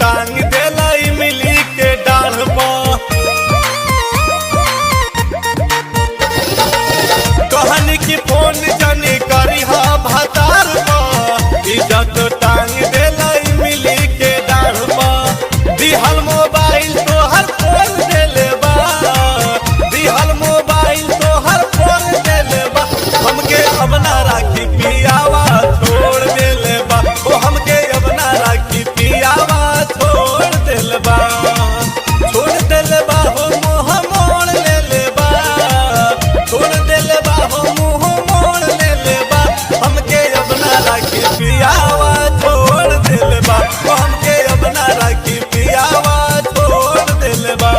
टांग देला मिली के डाढ़ पर। कहनी की फोन जानी करी हा भतार पर, इज्जत टांग देला मिली के डाढ़ पर। दिहल मोबाइल तो हर फोन देले बा, दिहल मोबाइल तो हर फोन देले बा। हमके अब ना राखी पियावा छोड़ देले बा, ओ हमके अब ना राखी पियावा छोड़ देले बा। छोड़ देले बा हो मुँह मोड़ लेले बा, छोड़ देले बा हो मुँह मोड़ लेले बा। हमके अब ना राखी पियावा छोड़ देले बा, ओ हमके अब ना राखी पियावा छोड़ देले बा।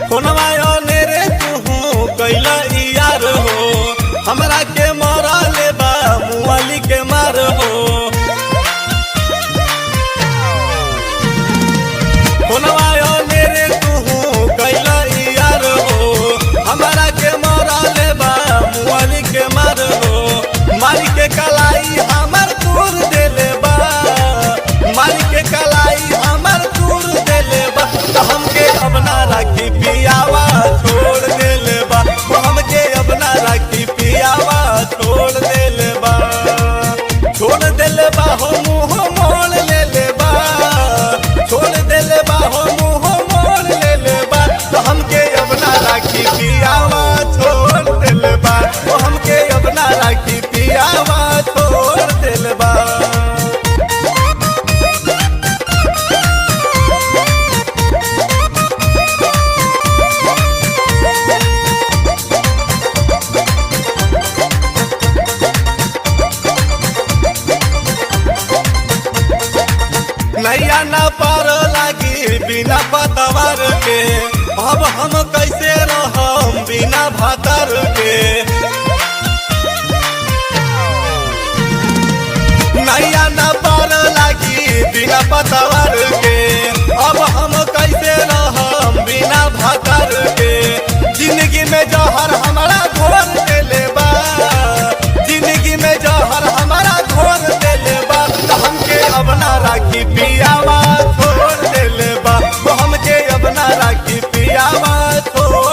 फोनवा रे तू कैला यार हो, हमरा के मारा ले बा मुआली के मार हो। फोनवा रे तू कैला यार हो, हमरा के मारा ले बा मुआली के मार हो। मारी के कलाई हमर दूर देले बा, मारी के कलाई हमर दूर देले बा। तो हमके अब ना राखी पियावा छोड़ देले बा, वो हमके अब ना राखी पियावा छोड़ देले बा। छोड़ देले बा हो मुँह मोड़ लेले बा, छोड़ देले बा हो मुँह मोड़ लेले बा। तो हमके अब ना राखी पियावा छोड़ देले बा, वो हमके अब ना राखी पियावा छोड़ देले बा। नैया ना पार लागी बिना पतवार के, अब हम कैसे रहम बिना भातर के। नैया ना पार लागी बिना पतवार के, अब हम कैसे रहम बिना भातर के। जिंदगी में जहर हमारा घोर देले बा, जिंदगी में जहर हमारा घोर देले बा। तो हमके अब ना राखी पियावा छोड़ देले बा, तो हमके अब ना राखी पियावा छोड़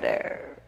there.